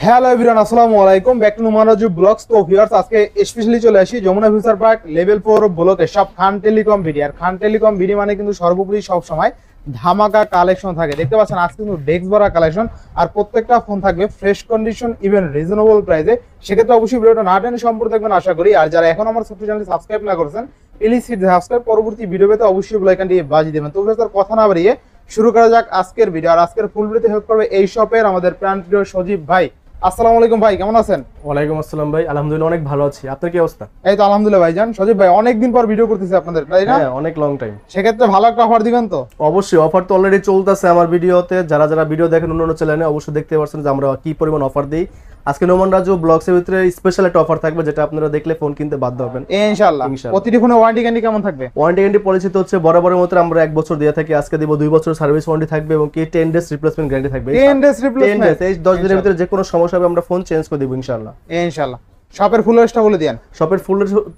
Hello everyone, আসসালামু আলাইকুম, back to নুমানরাজু blogs. তো ভিউয়ার্স, আজকে স্পেশালি চলে আসি যমুনা ফিউচার পার্ক লেভেল 4 ব্লকে সব খান টেলিকম ভিডি। আর খান টেলিকম ভিডি মানে কিন্তু সর্বোপরি সব সময় ধামাকা কালেকশন থাকে। দেখতে পাচ্ছেন আজকে কিন্তু ডেস্ক ভরা কালেকশন, আর প্রত্যেকটা ফোন থাকবে ফ্রেশ কন্ডিশন, ইভেন রিজনেবল প্রাইসে। সেক্ষেত্রে অবশ্যই ভিডিওটা না টেনে সম্পূর্ণ দেখবেন আশা করি। আর যারা এখন আমার ছোট্ট চ্যানেলটি সাবস্ক্রাইব না করেছেন, প্লিজ হিট সাবস্ক্রাইব, পরবর্তী ভিডিও পেতে অবশ্যই বেল আইকনটি বাজিয়ে দেবেন। তো ভিউয়ার্স, কথা না বাড়িয়ে শুরু করা যাক আজকের ভিডিও। আর আজকের ফুল ভিডিওতে হেল্প করবে এই শপের আমাদের প্রাণপ্রিয় সজীব ভাই। আসসালামু আলাইকুম ভাই, কেমন আছেন? ওয়ালাইকুম আসসালাম ভাই, আলহামদুলিল্লাহ অনেক ভালো আছি। আপনার কি অবস্থা? এই তো আলহামদুলিল্লাহ ভাইজান। সজীব ভাই, অনেকদিন পর ভিডিও করতেছি আপনাদের, তাই না? হ্যাঁ, অনেক লং টাইম। সেক্ষেত্রে ভালো একটা অফার দিবেন তো? অবশ্যই, অফার তো অলরেডি চলতেছে আমার ভিডিওতে। যারা যারা ভিডিও দেখেন অন্য চ্যানেলে অবশ্যই দেখতে পাচ্ছেন যে আমরা কি পরিমাণ অফার দিই। আজকে নুমানরাজু ব্লগসের ভিতরে স্পেশাল একটা অফার থাকবে, যেটা আপনারা দেখলে ফোন কিনতে বাধ্য হবেন ইনশাআল্লাহ। প্রতিটি ফোনে ওয়ারেন্টি গ্যারান্টি কেমন থাকবে? ওয়ারেন্টি গ্যারান্টি পলিসি তো হচ্ছে বরাবরের মতো আমরা 1 বছর দিয়ে থাকি। আজকে দিব 2 বছর সার্ভিস ওয়ারেন্টি থাকবে এবং কি 10 ডেজ রিপ্লেসমেন্ট গ্যারান্টি থাকবে। 10 ডেজ রিপ্লেসমেন্ট, এই 10 দিনের ভিতরে যে কোনো সমস্যা হবে আমরা ফোন চেঞ্জ করে দিব ইনশাআল্লাহ। ইনশাআল্লাহ। শপের ফুল অ্যাড্রেসটা বলে দেন। শপের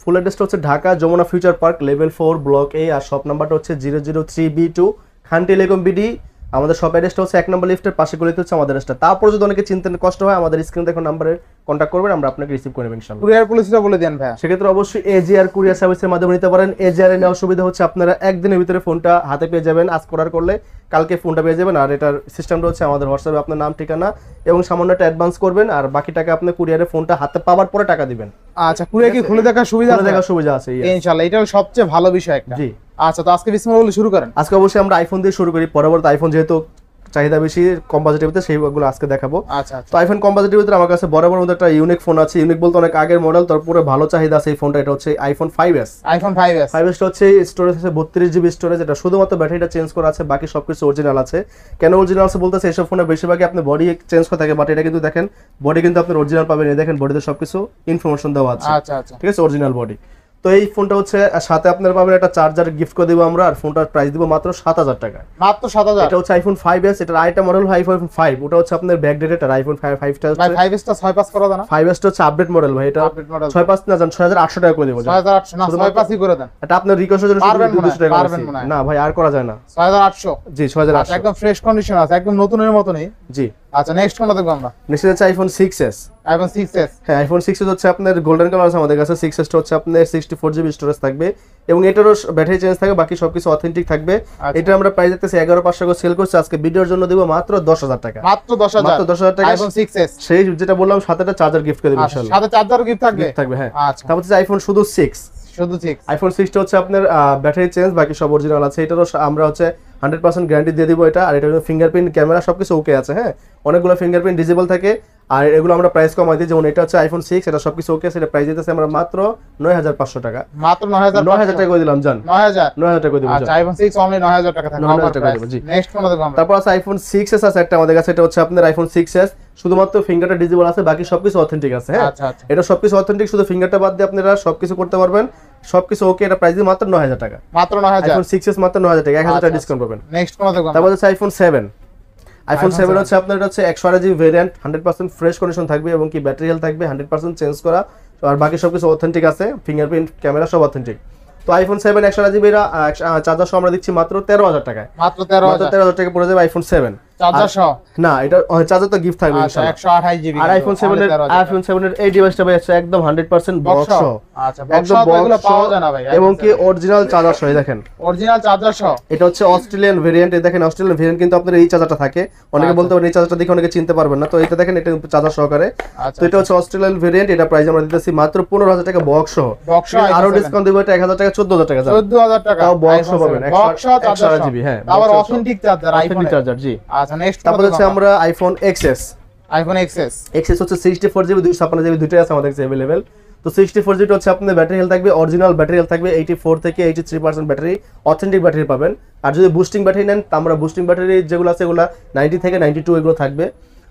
ফুল অ্যাড্রেসটা হচ্ছে Dhaka Jamuna future park level 4 block A, আর শপ নাম্বারটা হচ্ছে 003B2 খান টেলিকম বিডি। আমাদের শপ অ্যাড্রেসটা হচ্ছে 1 নম্বর লিফটের পাশে গলিতে হচ্ছে আমাদের অ্যাড্রেসটা। তারপর যদি অনেকে চিনতে কষ্ট হয়, আমাদের স্ক্রিনে দেখুন নাম্বারে কন্ট্যাক্ট করবেন, আমরা আপনাকে রিসিভ করে নেব ইনশাআল্লাহ। কুরিয়ার পলিসিটা বলে দেন ভাই। সেক্ষেত্রে অবশ্যই এজিআর কুরিয়ার সার্ভিসের মাধ্যমে নিতে পারেন। এজিআর এর নেওয়ার সুবিধা হচ্ছে আপনারা একদিনের ভিতরে ফোনটা হাতে পেয়ে যাবেন। আজ অর্ডার করলে কালকে ফোনটা পেয়ে যাবেন। আর এটার সিস্টেমটা হচ্ছে আমাদের হোয়াটসঅ্যাপে আপনার নাম ঠিকানা এবং সামান্য একটা অ্যাডভান্স করবেন, আর বাকি টাকা আপনি কুরিয়ারে ফোনটা হাতে পাওয়ার পরে টাকা দিবেন। আচ্ছা, কুরিয়ার কি খুলে দেখার সুবিধা আছে? খুলে দেখার সুবিধা আছে ইনশাআল্লাহ, এটা হলো সবচেয়ে ভালো বিষয় একটা। জি। আচ্ছা, তো আজকে বিসমিল্লাহ বলে শুরু করেন। আজকে অবশ্যই আমরা আইফোন দিয়ে শুরু করি। পরবর্তী আইফোন যেহেতু চাহিদা বেশি কম বাজেটের ভিতরে, সেইগুলো আজকে দেখাবো। আচ্ছা, তো আইফোন কম বাজেটের ভিতরে আমার কাছে বরাবর মধ্যে একটা ইউনিক ফোন আছে। ইউনিক বলতে অনেক আগের মডেল, তারপরে ভালো চাহিদা আছে এই ফোনটা। এটা হচ্ছে iPhone 5s। IPhone 5s। 5s টা হচ্ছে স্টোরেজ আছে 32GB স্টোরেজ। এটা শুধুমাত্র ব্যাটারিটা চেঞ্জ করা আছে, বাকি সবকিছু অরিজিনাল আছে। কেন অরিজিনাল আছে বলতেছে, এইসব ফোনে বেশিরভাগই আপনি বডি চেঞ্জ করে থাকে, বাট এটা কিন্তু দেখেন বডি কিন্তু আপনি অরিজিনাল পাবেন। এই দেখেন বডিতে সবকিছু ইনফরমেশন দেওয়া আছে। আচ্ছা আচ্ছা, ঠিক আছে, অরিজিনাল বডি। তো এই ফোনটা হচ্ছে সাথে আপনারা পাবেন একটা চার্জার গিফট করে দিব আমরা, আর ফোনটার প্রাইস দিব মাত্র 7000 টাকা। মাত্র 7000। এটা হচ্ছে আইফোন 5s। এটার আরেকটা মডেল আইফোন 5, ওটা হচ্ছে আপনার ব্যাকডেটেড। আর আইফোন 5টা ভাই 5s টা 6 পাস করা দাও না? 5s টা হচ্ছে আপডেট মডেল ভাই। এটা 6 পাস না জান 6800 টাকা করে দেব। 6800 না, 6 পাসই করে দেন। এটা আপনার রিকোয়েস্টের জন্য পারবেন 200 টাকা পারবেন মনে হয়। না ভাই, আর করা যায় না। 6800। জি 6800। একদম ফ্রেশ কন্ডিশন আছে, একদম নতুনের মতনই। জি। আচ্ছা, নেক্সট কোনটা দেখব আমরা? নেক্সট হচ্ছে আইফোন 6s। IPhone 6s। হ্যাঁ, আইফোন 6s হচ্ছে আপনার গোল্ডেন কালার আছে আমাদের কাছে। 6s টা হচ্ছে আপনার 64GB স্টোরেজ থাকবে এবং এটারও ব্যাটারি চেঞ্জ থাকবে, বাকি সবকিছু অথেন্টিক থাকবে। এটা আমরা প্রাইস দিতেছি 11500 করে সেল করছি। আজকে ভিডিওর জন্য দেব মাত্র 10000 টাকা। মাত্র 10000। মাত্র 10000 টাকা আইফোন 6s। সেই যেটা বললাম, সাথে একটা চার্জার গিফট করে দেব ইনশাআল্লাহ। সাথে চার্জার গিফট থাকবে? থাকবে, হ্যাঁ। আচ্ছা। তারপর হচ্ছে আইফোন শুধু 6। শুধু 6। আইফোন 6 টা হচ্ছে আপনার ব্যাটারি চেঞ্জ, বাকি সব অরিজিনাল আছে। এটারও আমরা হচ্ছে 100% গ্যারান্টি দিয়ে দিব এটা। আর এটা ফিঙ্গারপ্রিন্ট ক্যামেরা সবকিছু ওকে আছে। হ্যাঁ, অনেকগুলো ফিঙ্গারপ্রিন্ট ডিজেবল থাকে, আর এগুলো আমরা প্রাইস কমাই দিই। যেমন এটা হচ্ছে আইফোন 6, এটা সবকিছু ওকে আছে। এটা প্রাইস দিতেছে আমরা মাত্র 9500 টাকা। মাত্র 9000 টাকা করে দিলাম জান। 9000 টাকা করে দিব। আচ্ছা, আইফোন 6 অনলি 9000 টাকা থাকবে। 9000 টাকা দিব। জি। নেক্সট কোনটা দেখব আমরা? তারপর আছে আইফোন 6s আছে একটা আমাদের কাছে। এটা হচ্ছে আপনার আইফোন 6s, শুধুমাত্র ফিঙ্গারটা ডিজেবল আছে, বাকি সবকিছু অথেন্টিক আছে। হ্যাঁ, আচ্ছা আচ্ছা, এটা সবকিছু অথেন্টিক, শুধু ফিঙ্গারটা বাদ দিয়ে আপনারা সবকিছু করতে পারবেন। সবকিছু ওকে। এটা প্রাইস দিয়ে মাত্র 9000 টাকা। মাত্র 9000। আইফোন 6s মাত্র 9000 টাকা, 1000 টাকা ডিসকাউন্ট পাবেন। নেক্সট কোনটা দেখব? তারপর হচ্ছে আইফোন 7। আইফোন 7 হচ্ছে আপনার হচ্ছে 128GB ভেরিয়েন্ট, 100% ফ্রেশ কন্ডিশন থাকবে এবং কি ব্যাটারি হেলথ থাকবে 100% চেঞ্জ করা, আর বাকি সবকিছু অথেন্টিক আছে। ফিঙ্গারপ্রিন্ট ক্যামেরা সব অথেন্টিক। তো আইফোন 7 128GB চার্জার সহ আমরা দিচ্ছি মাত্র 13000 টাকায়। মাত্র 13000 টাকা পড়ে যাবে আইফোন 7 চার্জার সহ। না, এটা চার্জার তো গিফট থাকবে ইনশাআল্লাহ। 128GB। আর আইফোন 7 এর এই ডিভাইসটা ভাই আছে একদম 100% বক্স সহ। আচ্ছা, একদম বক্স পাওয়া যায় না ভাই, এবং কি অরিজিনাল চার্জার সহ। দেখেন অরিজিনাল চার্জার সহ। এটা হচ্ছে অস্ট্রেলিয়ান ভেরিয়েন্ট। এই দেখেন অস্ট্রেলিয়ান ভেরিয়েন্ট, কিন্তু আপনার এই চার্জারটা থাকে। অনেকে বলতে পারেন এই চার্জারটা দেখে অনেকে চিনতে পারবেন না। তো এটা দেখেন, এটা চার্জার সহকারে। তো এটা হচ্ছে অস্ট্রেলিয়ান ভেরিয়েন্ট। এটা প্রাইস আমরা দিতেছি মাত্র 15000 টাকা বক্স সহ। আরো ডিসকাউন্ট দেব, এটা 1000 টাকা 14000 টাকা। 14000 টাকা তাও বক্স পাবেন, বক্স সহ চার্জার সহ। হ্যাঁ, আবার অথেন্টিক চার্জার, আইফোন চার্জার। জি। আচ্ছা, নেক্সট তারপর হচ্ছে আমরা আইফোন XS। আইফোন XS হচ্ছে 64GB 256GB দুটোই আছে আমাদের কাছে अवेलेबल। তো 64GB হচ্ছে আপনাদের ব্যাটারি হেলথ থাকবে, অরিজিনাল ব্যাটারি হেলথ থাকবে 84 থেকে 83% ব্যাটারি, অথেন্টিক ব্যাটারি পাবেন। আর যদি বুস্টিং ব্যাটারি নেন, তো আমরা বুস্টিং ব্যাটারি যেগুলো আছে এগুলো 90 থেকে 92 এগুলো থাকবে।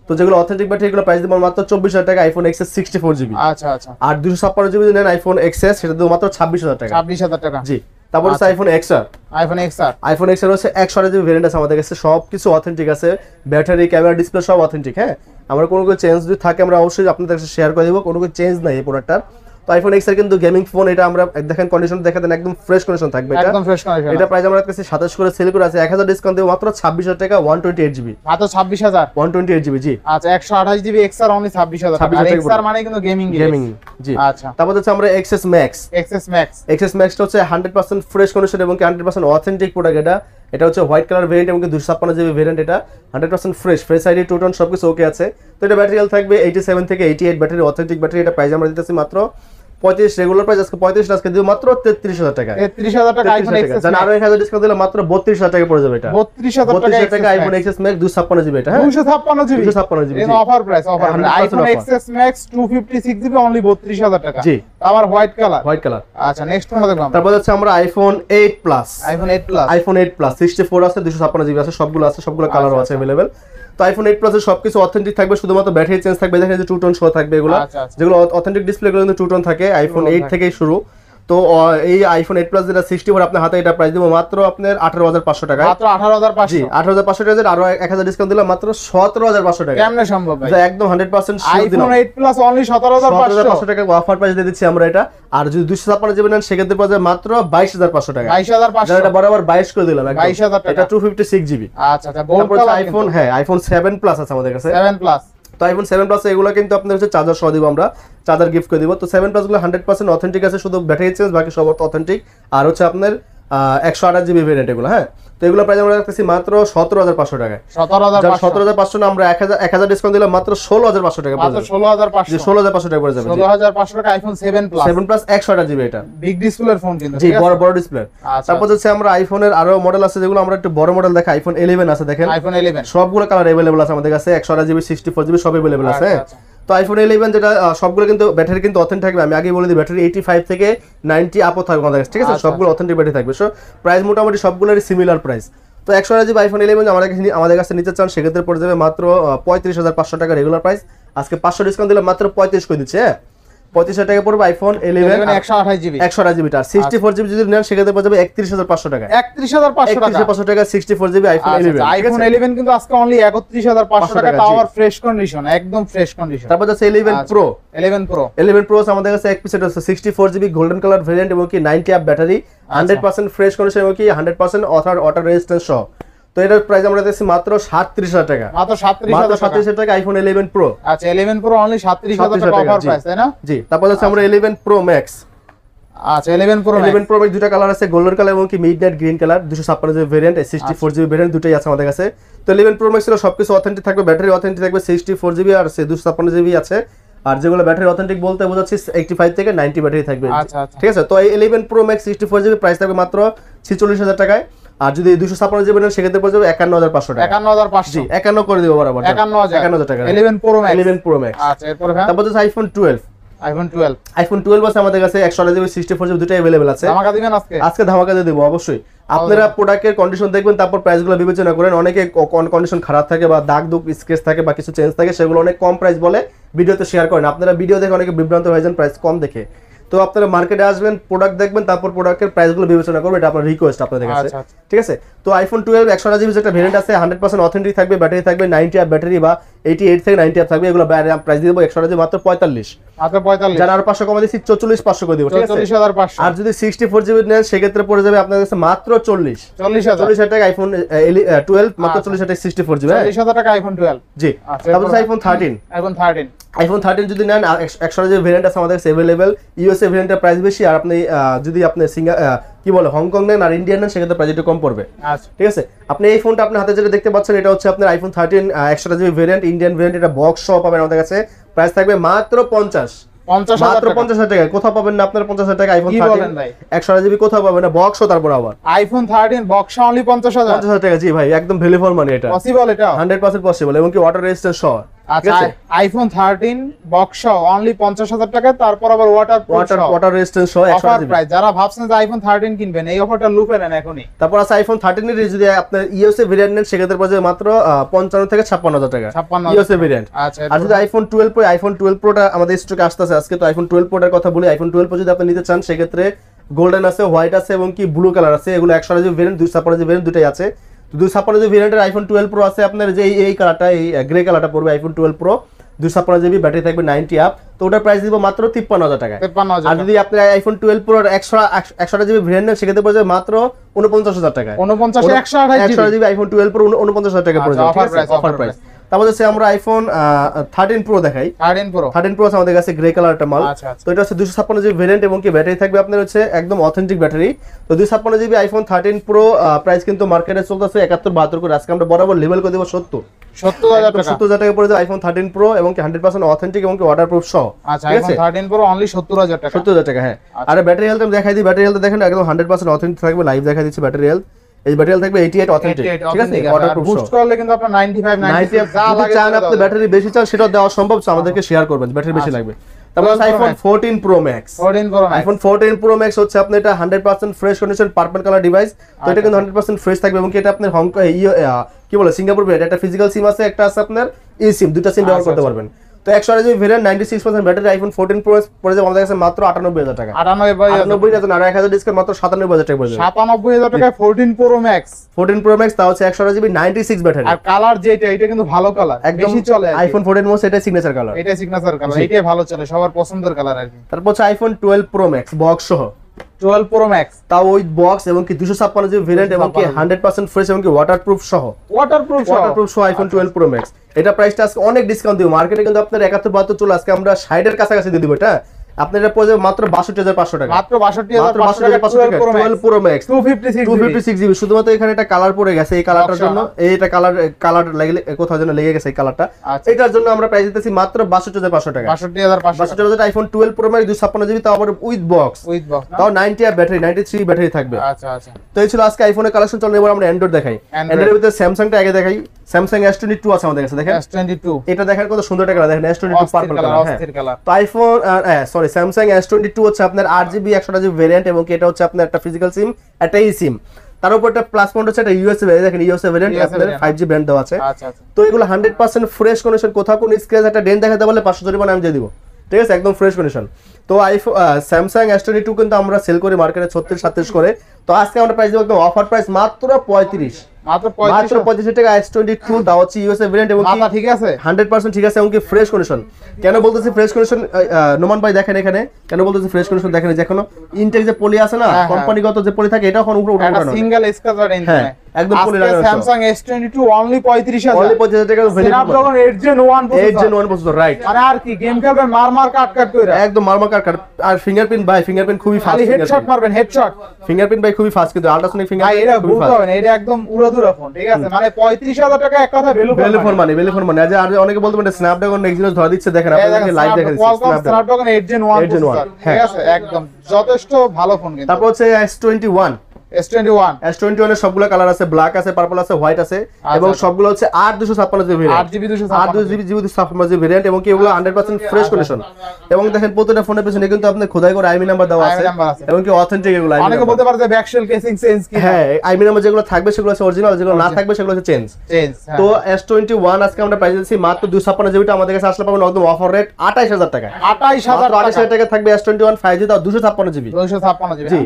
তো যেগুলো অথেন্টিক ব্যাটারি এগুলো প্রাইস দেব মাত্র 24000 টাকা আইফোন XS 64GB। আচ্ছা আচ্ছা। আর 256GB যদি নেন আইফোন XS, সেটা দেব মাত্র 26000 টাকা। 26000 টাকা। জি। তারপর হচ্ছে আইফোন XR। আইফোন XR হচ্ছে 128GB ভেরিয়েন্ট আছে আমাদের কাছে, সবকিছু অথেন্টিক আছে, ব্যাটারি ক্যামেরা ডিসপ্লে সব অথেন্টিক। হ্যাঁ, আমরা কোনো চেঞ্জ যদি থাকে আমরা অবশ্যই আপনাদের কাছে শেয়ার করে দেব, কোনো চেঞ্জ নাই এই প্রোডাক্টটার। তো আইফোন এক্স এর কিন্তু গেমিং ফোন, এটা আমরা দেখেন কন্ডিশন দেখে দেন, একদম ফ্রেশ কন্ডিশন থাকবে এটা, একদম ফ্রেশ কন্ডিশন। এটা প্রাইস আমরা কাছে 27 করে সেল করে আছে, 1000 ডিসকাউন্ট দিয়ে মাত্র 26000 টাকা 128 জিবি, মাত্র 26000 128 জিবি। জি আচ্ছা 128 জিবি এক্সআর অনলি 26000 টাকা। আর এক্সআর মানে কিন্তু গেমিং জি। আচ্ছা তারপর হচ্ছে আমরা এক্সএস ম্যাক্স। এক্সএস ম্যাক্সটা হচ্ছে 100% ফ্রেশ কন্ডিশন এবং 100% অথেন্টিক প্রোডাক্ট। এটা হচ্ছে হোয়াইট কালার ভেরিয়েন্ট এবং 256 জিবি ভেরিয়েন্ট, এটা 100% fresh, face ID true tone সবকিছু ওকে আছে। তো এটা ব্যাটারি হেলথ থাকবে 87 থেকে 88 ব্যাটারি, অথেন্টিক ব্যাটারি। এটা প্রাইস আমরা দিতেছি মাত্র 35, রেগুলার প্রাইস আজকে 35, আজকে দিব মাত্র 33000 টাকা। 33000 টাকা আইফোন এক্সএস, জান আরো 1000 ডিসকাউন্ট দিলে মাত্র 32000 টাকা পড়ে যাবে এটা। 32000 টাকা আইফোন এক্সএস ম্যাক্স 256 জিবি, এটা হ্যাঁ 256 জিবি জি। Offer price, offer iPhone XS Max 256 GB only 32000 টাকা। জি আবার হোয়াইট কালার। আচ্ছা নেক্সট আমরা দেখব। তারপর হচ্ছে আমরা আইফোন 8 প্লাস। আইফোন 8 প্লাস 64 আছে, 256 জিবি আছে, সবগুলো কালারও আছে अवेलेबल। তো আইফোন 8 প্লাসের সবকিছু অথেন্টিক থাকবে, শুধুমাত্র ব্যাটারি চেঞ্জ থাকবে। দেখেন যে টু টোন শো থাকবে, এগুলো যেগুলো অথেন্টিক ডিসপ্লে গুলো কিন্তু টু টোন থাকে, আইফোন 8 থেকেই শুরু। তো এই আইফোন 8 প্লাস যেটা 64 আপনার হাতে, এটা প্রাইস দিব মাত্র আপনার 18500 টাকা, মাত্র 18500। জি 18500 টাকা, আরো 1000 ডিসকাউন্ট দিলাম মাত্র 17500 টাকা। কেমনে সম্ভব ভাই? যা একদম 100% শিওর দিলাম। আইফোন 8 প্লাস অনলি 17500 টাকা অফার প্রাইস দিয়ে দিচ্ছি আমরা এটা। আর যদি 256 জিবি নেন সেক্ষেত্রে পাওয়া যায় মাত্র 22500 টাকা। 22500, এটা বরাবর 22 করে দিলাম একদম। 22000 টাকা। এটা 256 জিবি। আচ্ছা আচ্ছা আইফোন, হ্যাঁ আইফোন 7 প্লাস আছে আমাদের কাছে। 7 প্লাস। তো আইফোন 7 প্লাস এগুলো কিন্তু আপনাদের হচ্ছে চার্জার সহ দিব, আমরা চার্জার গিফট করে দিব। তো 7 প্লাস গুলো 100% অথেন্টিক আছে, শুধু ব্যাটারি চেঞ্জ, বাকি সব অথেন্টিক। আর হচ্ছে আপনার 128 জিবি ভেরিয়েন্ট এগুলো, হ্যাঁ। তো এগুলো প্রাইস আমরা রাখতেছি মাত্র 17500 টাকা। 17500 না, আমরা 1000 ডিসকাউন্ট দিলাম মাত্র 16500 টাকা পড়ে যাবে। 16500 টাকা পড়ে যাবে। 16500 টাকা আইফোন 7 প্লাস। 7 প্লাস 128 জিবি, এটা বিগ ডিসপ্লের ফোন কিন্তু, জি বড় ডিসপ্লে। তারপর হচ্ছে আমরা আইফোনের আরো মডেল আছে, যেগুলো আমরা একটু বড় মডেল দেখাই। আইফোন 11 আছে, দেখেন আইফোন 11 সবগুলো কালার अवेलेबल আছে আমাদের কাছে, 128 জিবি 64 জিবি সব अवेलेबल আছে। তো আইফোন 11 যেটা সবগুলো কিন্তু ব্যাটারি কিন্তু অথেন্টিক থাকবে, আমি আগেই বলে দিই ব্যাটারি 85 থেকে 90 আপও থাকবে আমাদের কাছে, ঠিক আছে। সবগুলো অথেন্টিক ব্যাটারি থাকবে। সো প্রাইস মোটামুটি সবগুলোরই সিমিলার প্রাইস। তো 128 জিবি আইফোন 11 আমাদের কাছে নিতে চান সেক্ষেত্রে পড়ে যাবে মাত্র 35500 টাকা রেগুলার প্রাইস। আজকে 500 ডিসকাউন্ট দিলে মাত্র 35 করে দিচ্ছে, হ্যাঁ 35000 টাকা পড়বে আইফোন 11 128 জিবি। 128 জিবি আর 64 জিবি যদি নেন সেক্ষেত্রে পড়ে যাবে 31500 টাকা। 31500 টাকা 64 জিবি আইফোন 11। আইফোন 11 কিন্তু আজকে অনলি 31500 টাকা, পাওয়ার ফ্রেশ কন্ডিশন, একদম ফ্রেশ কন্ডিশন। তারপর আছে 11 প্রো। 11 প্রো আমাদের কাছে এক পিসেট আছে 64 জিবি গোল্ডেন কালার ভেরিয়েন্ট এবং কি 90 আপ ব্যাটারি, 100% ফ্রেশ কন্ডিশন এবং কি 100% ওয়াটার রেজিস্ট্যান্স সহ। তো এটার প্রাইস আমরা দিচ্ছি মাত্র 37000 টাকা। মাত্র 37000 টাকা আইফোন 11 প্রো। আচ্ছা 11 প্রো অনলি 37000 টাকা অফার প্রাইস, তাই না? জি। তারপর আছে আমরা 11 প্রো ম্যাক্স। আচ্ছা 11 প্রো ম্যাক্স দুটো কালার আছে, গোল্ডেন কালার এবং কি midnight green colour, 256 GB variant, 64 GB variant, দুটোই আছে আমাদের কাছে। তো 11 প্রো ম্যাক্স এর সবকিছু অথেন্টিক থাকবে, ব্যাটারি অথেন্টিক থাকবে, 64 জিবি আর 256 জিবি আছে। আর যেগুলো ব্যাটারি অথেন্টিক বলতে বোঝাচ্ছি 85 থেকে 90 ব্যাটারি থাকবে, ঠিক আছে। তো এই 11 প্রো ম্যাক্স 64 জিবি প্রাইস থাকবে মাত্র 46000 টাকায়। আর যদি 256 জিবি নেন সেক্ষেত্রে পড়ে যাবে 51500 টাকা। 51500, জি 51 করে দিব বরাবর, 51000 টাকা 11 প্রো ম্যাক্স। আচ্ছা এরপর তারপর আছে আইফোন 12। আইফোন 12 আছে আমাদের কাছে, 128 জিবি 64 জিবি দুটোই अवेलेबल আছে। ধামাকা দিবেন আজকে ধামাকা দিয়ে দেব অবশ্যই। আপনারা প্রোডাক্টের কন্ডিশন দেখবেন, তারপর প্রাইসগুলো বিবেচনা করেন। অনেকে কন্ডিশন খারাপ থাকে বা দাগ দুগ স্কেচ থাকে বা কিছু চেঞ্জ থাকে, সেগুলো অনেক কম প্রাইস বলে ভিডিওতে শেয়ার করেন। আপনারা ভিডিও দেখে অনেকে বিভ্রান্ত হয়ে যান প্রাইস কম দেখে। তো আপনারা মার্কেটে আসবেন, প্রোডাক্ট দেখবেন, তারপর প্রোডাক্টের প্রাইসগুলো বিবেচনা করবেন, এটা আপনার রিকোয়েস্ট আপনাদের কাছে, ঠিক আছে। তো আইফোন 12 128 জিবি যেটা ভেরিয়েন্ট আছে, 100% অথেন্টিক থাকবে, ব্যাটারি থাকবে 90 আপ ব্যাটারি বা 88 থেকে 90 আপ থাকবে। এগুলো প্রাইস দিয়ে দেবো 128 জিবি মাত্র 45। যারা আর 500 কমা দিচ্ছি 44500 করে দিব, ঠিক আছে। 44500। আর যদি 64 জিবি নেন সেক্ষেত্রে পড়ে যাবে আপনাদের কাছে মাত্র 40000 টাকা আইফোন 12, মাত্র 40000 টাকা 64 জিবি, 40000 টাকা আইফোন 12। জি। তারপর আইফোন 13। আইফোন 13 যদি নেন 128 জিবি ভেরিয়েন্ট আছে আমাদের কাছে अवेलेबल। ইউএসএ ভেরিয়েন্টের প্রাইস বেশি, আর আপনি যদি আপনি কি বলে হংকং নেন আর ইন্ডিয়ান নেন সেক্ষেত্রে প্রাইস একটু কম পড়বে, ঠিক আছে। আপনি এই ফোনটা আপনার হাতে যেটা দেখতে পাচ্ছেন এটা হচ্ছে আপনার iPhone 13 128 GB variant, Indian variant, এটা বক্স সহ পাবেন আমাদের কাছে। প্রাইস থাকবে মাত্র 50000 টাকা। কোথাও পাবেন না আপনার 50000 টাকা আইফোন 13 128 জিবি, কোথাও পাবেন না বক্স। তারপর আবার আইফোন 13 বক্স অনলি 50000 টাকা। জি ভাই, একদম ভ্যালু ফর মানি, এটা পসিবল, এটা 100% পসিবল এবং কি ওয়াটার রেজিস্ট্যান্স সহ। আচ্ছা আইফোন 13 বক্স অনলি 50000 টাকা, তারপর আবার ওয়াটার রেজিস্ট্যান্স সহ 128 জিবি প্রাইস। যারা ভাবছেন যে আইফোন 13 কিনবেন, এই অফারটা লুপে নেন এখনই। তারপর আছে আইফোন 13 এর যদি আপনার ইউএসএ ভেরিয়েন্ট নেন সেক্ষেত্রে পড়বে মাত্র 55 থেকে 56000 টাকা ইউএসএ ভেরিয়েন্ট। আর যদি আইফোন 12 প্রোটা আমাদের স্টকে আসতেছে আজকে, তো আইফোন 12 প্রোটার কথা বলি। আইফোন 12 প্রো যদি আপনি নিতে চান সেক্ষেত্রে গোল্ডেন আছে, হোয়াইট আছে এবং কি ব্লু কালার আছে। এগুলো 128 জিবি ভেরিয়েন্ট, 256 জিবি ভেরিয়েন্ট দুটোই আছে। 256 জিবি ভেরিয়েন্টের আইফোন 12 প্রো আছে আপনার, যে এই কালারটা, এই গ্রে কালারটা পড়বে আইফোন 12 প্রো, 256 জিবি ব্যাটারি থাকবে 90 আপ, তো ওটার প্রাইস দিব মাত্র 53000 টাকা। 53000। আর যদি আপনি আইফোন 12 প্রো 128 জিবি ভেরিয়েন্ট নেন সেক্ষেত্রে পড়ে যাবে মাত্র 49000 টাকা। 128 জিবি আইফোন 12 প্রো 49000 টাকা পড়ে যাবে, অফার প্রাইস। তারপর হচ্ছে আমরা আইফোন 13 প্রো দেখাই। 13 প্রো আমাদের কাছে গ্রে কালারটা মাল। তো এটা হচ্ছে 256 জিবি ভেরিয়েন্ট এবং কি ব্যাটারি থাকবে আপনার হচ্ছে একদম অথেন্টিক ব্যাটারি। তো 256 জিবি আইফোন 13 প্রো প্রাইস কিন্তু মার্কেটে চলতেছে 71-72 করে। আজকে আমরা বরাবর লেভেল করে দেব 70000 টাকা পড়ে যাবে আইফোন 13 প্রো এবং কি 100% অথেন্টিক এবং কি ওয়াটারপ্রুফ সহ। আচ্ছা, আইফোন 13 প্রো অনলি 70000 টাকা। 70000 টাকা, হ্যাঁ। আর ব্যাটারি হেলথ আমি দেখাই দিই। ব্যাটারি হেলথ দেখেন একদম 100% অথেন্টিক থাকবে। লাইভ দেখাই দিচ্ছি ব্যাটারি হেলথ। এই ব্যাটারি থাকবে 88 অথেন্টিক, ঠিক আছে? ওয়াটারপ্রুফ বুস্ট করলে কিন্তু আপনার 95 90 যা লাগে চান আপনি ব্যাটারি বেশি চান সেটা দেওয়া সম্ভব, আমাদেরকে শেয়ার করবেন ব্যাটারি বেশি লাগবে। তারপর iPhone 14 pro max. IPhone 14 pro max হচ্ছে আপনি এটা 100% fresh condition purple colour device. তো এটা কিন্তু 100% ফ্রেশ থাকবে এবং এটা আপনার কি বলে সিঙ্গাপুর ব্র্যান্ড। একটা ফিজিক্যাল সিম আছে, একটা আছে আপনার ই সিম, দুটো সিম ব্যবহার করতে পারবেন। তো 128 GB variant 96% battery iPhone 14 pro পড়ে যাবে আমাদের কাছে মাত্র 98000 টাকা। 98000 আর 1000 ডিসকাউন্ট মাত্র 97000 টাকা পড়ে যাবে। 97000 টাকায় 14 প্রো ম্যাক্স। 14 প্রো ম্যাক্স তাও হচ্ছে 128 জিবি 96 ব্যাটারি। আর কালার যেটা এটা কিন্তু ভালো কালার, বেশি চলে। আইফোন 14 মোস এটা সিগনেচার কালার, এটা সিগনেচার কালার, এটাই ভালো চলে, সবার পছন্দের কালার আর কি। তারপর হচ্ছে আইফোন 12 প্রো ম্যাক্স বক্স সহ। 12 প্রো ম্যাক্স তাও ওই বক্স এবং কি 256 জিবি ভেরিয়েন্ট এবং কি 100% ফ্রেশ এবং কি ওয়াটারপ্রুফ সহ আইফোন 12 প্রো ম্যাক্স। এটা প্রাইসটা আজকে অনেক ডিসকাউন্ট দিব। মার্কেটে কিন্তু আপনার 71-72 চলে, আজকে আমরা 60 এর কাছাকাছি দিয়ে দিব। এটা আপনার এটা পড়ে যাবে মাত্র 62500 টাকা। মাত্র 62500 টাকা 12 প্রো ম্যাক্স 256 জিবি। শুধুমাত্র এখানে একটা কালার পড়ে গেছে, এই কালারটার জন্য এইটা কালার লাগলে কোথাও যেন লেগে গেছে এই কালারটা, এটার জন্য আমরা প্রাইস দিতেছি মাত্র 62500 টাকা। 62500 আইফোন 12 প্রো ম্যাক্স 256 জিবি, তাও আবার উইথ বক্স, তাও 90 আর ব্যাটারি 93 ব্যাটারি থাকবে। আচ্ছা আচ্ছা। তো এই ছিল আজকে আইফোনের কালেকশন। চলো এবার আমরা অ্যান্ড্রয়েড দেখাই। অ্যান্ড্রয়েডের ভিতরে স্যামসাংটা আগে দেখাই। স্যামসাং S22 আছে আমাদের কাছে, দেখেন S22 এটা দেখেন কত সুন্দর টাকা, দেখেন S22 পার্পল কালার। হ্যাঁ, তো আইফোন সরি স্যামসাং S22 হচ্ছে আপনার 8GB 128GB ভেরিয়েন্ট এবং এটা হচ্ছে আপনার একটা ফিজিক্যাল সিম, একটা ই সিম। তার উপর একটা প্লাস পয়েন্ট হচ্ছে এটা ইউএসএ ভেরিয়েন্ট, দেখেন ইউএসএ ভেরিয়েন্ট আপনার 5G ব্যান্ড দেওয়া আছে। আচ্ছা আচ্ছা। তো এগুলো 100% ফ্রেশ কন্ডিশন, কোথাও কোনো স্ক্র্যাচ একটা ডেন্ট দেখাতে বলে 500 জরিমানা আমি দিয়ে দিব, ঠিক আছে? একদম ফ্রেশ কন্ডিশন। তো আইফোন স্যামসাং S22 কিন্তু আমরা সেল করি মার্কেটে 36-37 করে। তো আজকে আমরা প্রাইস দেব একদম অফার প্রাইস মাত্র 35 টাকা S22, দাও হচ্ছে ইউএসএ ভেরিয়েন্ট এবং মাথা ঠিক আছে 100% ঠিক আছে এবং কি ফ্রেশ কন্ডিশন। কেন বলতেছি ফ্রেশ কন্ডিশন নোমান ভাই দেখেন এখানে কেন বলতেছি ফ্রেশ কন্ডিশন, দেখেন যে এখনো ইনটেক যে পলি আছে না, কোম্পানিগত যে পলি থাকে এটা এখন উপরে উঠানো না, সিঙ্গেল স্ক্র্যাচ আর ইনটেক একদম পলি লাগানো। স্যামসাং S22 অনলি 35000 টাকা স্ন্যাপড্রাগন 8 Gen 1 প্রসেসর, রাইট। মানে আর কি গেম খেলবেন মারমার কাট কইরা, একদম মারমার কাট। আর ফিঙ্গারপ্রিন্ট ভাই, ফিঙ্গারপ্রিন্ট খুবই ফাস্ট, হেডশট মারবেন হেডশট, ফিঙ্গারপ্রিন্ট ভাই খুবই ফাস্ট, কিন্তু আল্ট্রাসনিক ফিঙ্গারপ্রিন্ট এটা ভুল হবে না, এটা একদম উড়াদুরা ফোন, ঠিক আছে? মানে 35000 টাকা এক কথা ভ্যালু ফর মানি আজ আর অনেকে বলতে পারে স্ন্যাপড্রাগন এক্সিনোস ধরা দিচ্ছে, দেখেন আপনাদেরকে লাইভ দেখা দিচ্ছে স্ন্যাপড্রাগন 8 Gen 1 প্রসেসর, ঠিক আছে? একদম যথেষ্ট ভালো ফোন। কিন্তু তারপর হচ্ছে S21 এর সবগুলো কালার আছে, ব্ল্যাক আছে, পার্পল আছে, হোয়াইট আছে এবং সবগুলো হচ্ছে 8 জিবি ভেরিয়েন্ট এবং কি এগুলো 100% ফ্রেশ কন্ডিশন। এবং দেখেন প্রত্যেকটা ফোনের পিছনে কিন্তু আপনার খোদাই করে আইমি নাম্বার দেওয়া আছে এবং কি অথেন্টিক এগুলো। অনেকে বলতে পারে যে ব্যাকশেল কেসিং চেঞ্জ কি, হ্যাঁ আইমি নাম্বার যেগুলো থাকবে সেগুলো আছে অরিজিনাল, যেগুলো না থাকবে সেগুলো হচ্ছে চেঞ্জ। তো S21 আজকে আমরা প্রাইস দিচ্ছি মাত্র 256 জিবিটা আমাদের কাছে আসলে পাবেন একদম অফার রেট 28000 টাকা। 28000 টাকা থাকবে S21 5G, তাও 256 জিবি। জি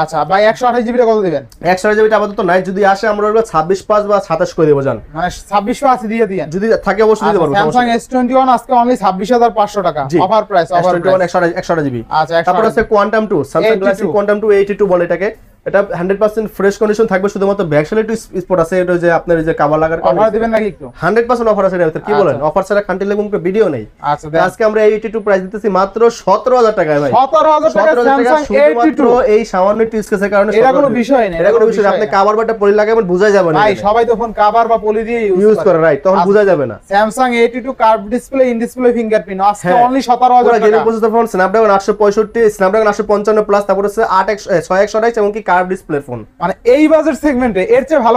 আচ্ছা ভাই 128 জিবিটা কত দিবেন? 128 জিবিটা আপাতত নাই, যদি আসে আমরা 26/5 বা 27 করে দেব জান, মানে 26/5 দিয়ে দিন, যদি থাকে অবশ্যই দিতে পারবো। Samsung S21 আজকে অনলি 26500 টাকা offer price, offer price 128 GB. আচ্ছা, তারপর আছে Quantum 2, Samsung Galaxy Quantum 2 82 বলে এটাকে। এটা 100% ফ্রেশ কন্ডিশন থাকবে, শুধুমাত্র ব্যাকসাইডে একটু স্পট আছে, এটা যে আপনার এই যে কভার লাগার কারণে অফার দিবেন নাকি একটু? 100% অফার আছে এর ভিতর, কি বলেন? অফার ছাড়া খান্টি লেগুন ভিডিও নেই। আচ্ছা আজকে আমরা 82 প্রাইস দিতেছি মাত্র 17000 টাকায় ভাই। 17000 টাকা Samsung শুধুমাত্র এই সামান্য একটু স্কেচের কারণে। এটা কোনো বিষয় না, এটা কোনো বিষয় না, আপনি কভার বাটা পলি লাগাবেন বুঝাই যাবে না ভাই, সবাই তো ফোন কভার বা পলি দিয়ে ইউজ করে, রাইট? তখন বুঝাই যাবে না। Samsung 82 curve display, in display fingerprint আজকে অনলি 17000 টাকা। Gaming processor phone Snapdragon 865, Snapdragon 855 plus, তারপর হচ্ছে 6128 এবং কি কার্ভ ডিসপ্লে ফোন। মানে এই বাজেট সেগমেন্টে এর চেয়ে ভালো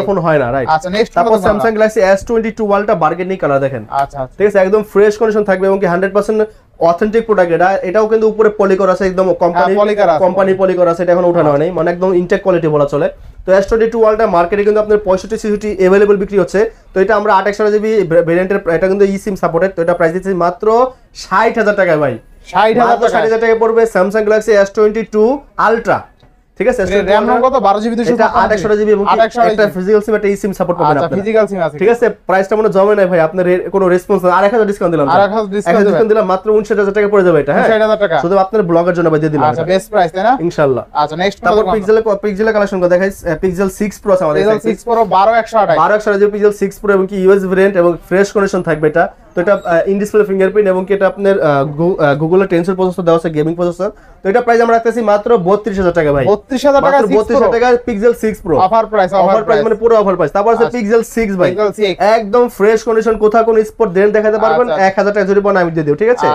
ফোন হয় না, রাইট? আচ্ছা নেক্সট তারপর Samsung Galaxy S22 ওয়ালটা বার্গেনিং কালার দেখেন। আচ্ছা ঠিক আছে, একদম ফ্রেশ কন্ডিশন থাকবে এবং কি 100% অথেন্টিক প্রোডাক্ট। এটাও কিন্তু উপরে পলি করা আছে, একদম কোম্পানি পলি করা আছে, এটা এখন উঠানো হয়নি, মানে একদম ইনটেক কোয়ালিটি বলা চলে। তো S22 ওয়ালটা মার্কেটে কিন্তু আপনার 65-66 अवेलेबल বিক্রি হচ্ছে। তো এটা আমরা 8 জিবি ভেরিয়েন্টের, এটা কিন্তু ই সিম সাপোর্টেড। তো এটা প্রাইস দিচ্ছি মাত্র 60000 টাকা ভাই। 60000 টাকা পড়বে Samsung Galaxy S22 Ultra ঠিক আছে RAM ROM কত 12GB 8GB এবং একটা ফিজিক্যাল সিম একটা eSIM সাপোর্ট পাবেন আচ্ছা আপনারা ফিজিক্যাল সিম আছে ঠিক আছে প্রাইসটা মনে জমে নাই ভাই আপনার কোনো রেসপন্স না 8000 ডিসকাউন্ট দিলাম 8000 ডিসকাউন্ট দিলাম মাত্র 59000 টাকা পড়ে যাবে এটা হ্যাঁ 59000 টাকা শুধু আপনার ব্লগের জন্য ভাই দিয়ে দিলাম আচ্ছা বেস্ট প্রাইস তাই না ইনশাআল্লাহ আচ্ছা নেক্সট তারপর পিক্সেলের কালেকশন কো দেখাই পিক্সেল 6 প্রো আছে আমাদের পিক্সেল 6 প্রো 12128 12128 পিক্সেল 6 প্রো এবং কি ইউএস ভেরিয়েন্ট এবং ফ্রেশ কন্ডিশন থাকবে এটা তো এটা ইন ডিসপ্লে ফিঙ্গারপ্রিন্ট এবং কি এটা আপনার গুগলের টেনসর প্রসেসর দেওয়া আছে গেমিং প্রসেসর তো এটা প্রাইস আমরা রাখতেছি মাত্র 32000 টাকা ভাই 32000 টাকা 32000 টাকা পিক্সেল 6 প্রো অফার প্রাইস মানে পুরো অফার প্রাইস তারপর আছে পিক্সেল 6 ভাই একদম ফ্রেশ কন্ডিশন কোথাও কোনো স্পট দেন দেখাতে পারবেন 1000 টাকা জরিমানা আমি দিয়ে দেব ঠিক আছে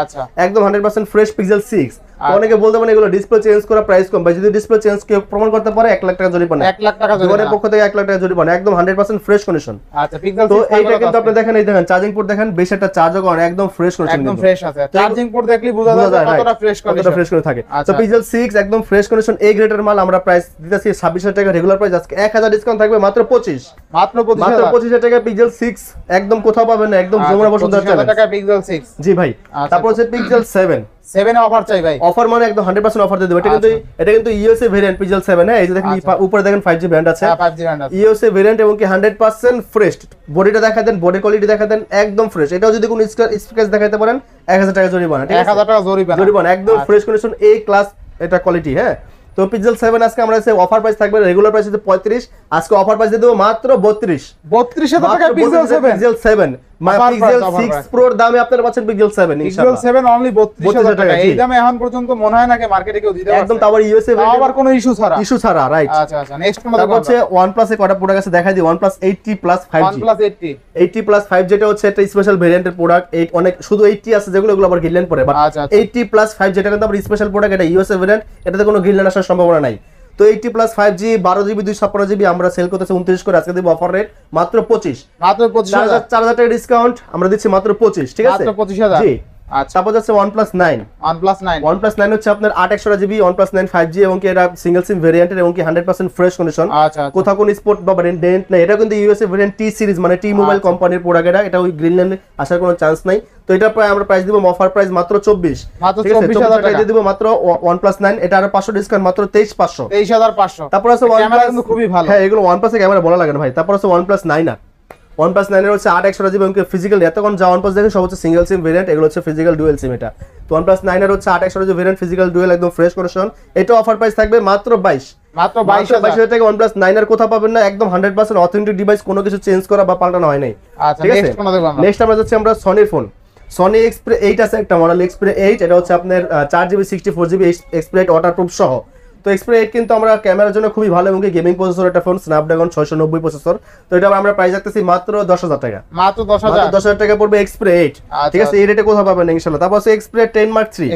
একদম 100% ফ্রেশ পিক্সেল 6 তো অনেকে বলতে পারেন এগুলো ডিসপ্লে চেঞ্জ করা প্রাইস কম ভাই যদি ডিসপ্লে চেঞ্জ কেউ প্রমাণ করতে পারে 1 লাখ টাকা জরিমানা 1 লাখ টাকা জরিমানা পক্ষ থেকে 1 লাখ টাকা জরিমানা একদম 100% ফ্রেশ কন্ডিশন আচ্ছা পিক্সেল 6 তো এইটা কিন্তু আপনি দেখেন এই দেখেন চার্জিং পোর্ট দেখেন বেশ একটা চার্জও করেন একদম ফ্রেশ কন্ডিশন একদম ফ্রেশ আছে চার্জিং পোর্ট দেখলে বোঝা যায় কতটা ফ্রেশ কন্ডিশন কতটা ফ্রেশ করে থাকে তো পিক্সেল 6 একদম ফ্রেশ কন্ডিশন এ গ্রেডের মাল আমরা প্রাইস দিতেছি 26000 টাকা রেগুলার প্রাইস আজকে 1000 ডিসকাউন্ট থাকবে মাত্র 25 মাত্র 25000 টাকা পিক্সেল 6 একদম কোথাও পাবেন না একদম যমুনা বসুন্ধরা চ্যানেল টাকা পিক্সেল 6 জি ভাই তারপর হচ্ছে পিক্সেল 7 7 এ অফার চাই ভাই অফার মানে একদম 100% অফার দিয়ে দেব এটা কিন্তু ইউএসএ ভেরিয়েন্ট পিক্সেল 7 হ্যাঁ এই যে দেখেন উপরে দেখেন 5G ব্যান্ড আছে হ্যাঁ 5G ব্যান্ড আছে ইউএসএ ভেরিয়েন্ট এবং কি 100% ফ্রেশ বডিটা দেখা দেন বডি কোয়ালিটি দেখা দেন একদম ফ্রেশ এটাও যদি কোনো স্ক্র্যাচ দেখাতে পারেন 1000 টাকা জরিমানা ঠিক আছে 1000 টাকা জরিমানা একদম ফ্রেশ কন্ডিশন এ ক্লাস এটা কোয়ালিটি হ্যাঁ তো পিক্সেল 7 আজকে আমরা অফার প্রাইস থাকবে রেগুলার প্রাইস হচ্ছে 35 আজকে অফার প্রাইস দিয়ে দেব মাত্র 32000 টাকা পিক্সেল 7 পিক্সেল 6 প্রোর দামে আপনারা পাচ্ছেন পিক্সেল 7 ইনশাআল্লাহ পিক্সেল 7 অনলি 32000 টাকা এই দামে এখন পর্যন্ত মনে হয় না যে মার্কেটে কেউ দিতে পারবে একদম তারপর ইউএসএ আবার কোনো ইস্যু ছাড়া রাইট আচ্ছা আচ্ছা নেক্সট কোন তারপর হচ্ছে OnePlus এর কটা প্রোডাক্ট আছে দেখাই দিই OnePlus 80 plus 5G OnePlus 80 plus 5 যেটা হচ্ছে একটা স্পেশাল ভেরিয়েন্টের প্রোডাক্ট অনেক শুধু 80 আছে যেগুলো এগুলো আবার গিললেন পরে বাট 80 প্লাস 5 যেটা কিন্তু আবার স্পেশাল প্রোডাক্ট এটা ইউএসএ ভেরিয়েন্ট এটাতে কোনো গিললেন আসার সম্ভাবনা নাই তো 80 প্লাস 5G 12GB 256GB আমরা সেল করতেছি 29 করে আজকে দেব অফার রেট মাত্র 25 মাত্র 25000 4000 টাকা ডিসকাউন্ট আমরা দিচ্ছি মাত্র 25 ঠিক আছে মাত্র 25000 জি আচ্ছা তারপর যাচ্ছে OnePlus 9 OnePlus 9 হচ্ছে আপনার 8/128GB OnePlus 9 5G এবং কি এটা সিঙ্গেল সিম ভেরিয়েন্টের এবং কি 100% ফ্রেশ কন্ডিশন আচ্ছা কোথাও কোনো স্পট বা ডেন্ট নাই এটা কিন্তু ইউএসএ ভেরিয়েন্ট টি সিরিজ মানে টি মোবাইল কোম্পানির প্রোডাক্ট এটা ওই গ্রিনল্যান্ডে আসার কোনো চান্স নাই তো এটা প্রায় আমরা প্রাইস দিব অফার প্রাইস মাত্র 24 মাত্র 24000 টাকা দিয়ে দিব মাত্র OnePlus 9 এটা আর 500 ডিসকাউন্ট মাত্র 23500 তারপর আছে ক্যামেরা কিন্তু খুবই ভালো হ্যাঁ এগুলো OnePlus এর ক্যামেরা বলা লাগে না ভাই তারপর আছে OnePlus 9 OnePlus 9 এর হচ্ছে 8/128GB এবং ফিজিক্যাল এতক্ষণ যা OnePlus দেখে সব হচ্ছে সিঙ্গেল সিম ভেরিয়েন্ট এগুলো হচ্ছে ফিজিক্যাল ডুয়াল সিম এটা তো OnePlus 9 এর হচ্ছে 8/128GB ভেরিয়েন্ট ফিজিক্যাল ডুয়াল একদম ফ্রেশ কন্ডিশন এটা অফার প্রাইস থাকবে মাত্র 22000 টাকা OnePlus 9 এর কোথাও পাবেন না একদম 100% অথেন্টিক ডিভাইস কোনো কিছু চেঞ্জ করা বা পাল্টানো হয় নাই আচ্ছা নেক্সট কোন দেখব আমরা নেক্সট আমরা যাচ্ছি আমরা সনির ফোন সনি এক্সপ্রে 8 আছে একটা মডেল এক্সপ্রে 8 এটা হচ্ছে আপনার 4GB 64GB এক্সপ্রে 8 ওয়াটারপ্রুফ সহ তো এক্সপ্রে 8 কিন্তু আমরা ক্যামেরার জন্য খুবই ভালো এবং গেমিং প্রসেসর একটা ফোন স্ন্যাপড্রাগন 690 প্রসেসর তো এটা আমরা প্রাইস রাখতেছি মাত্র 10000 টাকা মাত্র 10000 টাকা পড়বে এক্সপ্রে 8 ঠিক আছে এই রেটে কোথাও পাবেন ইনশাআল্লাহ তারপর আছে এক্সপ্রে 10 মার্ক 3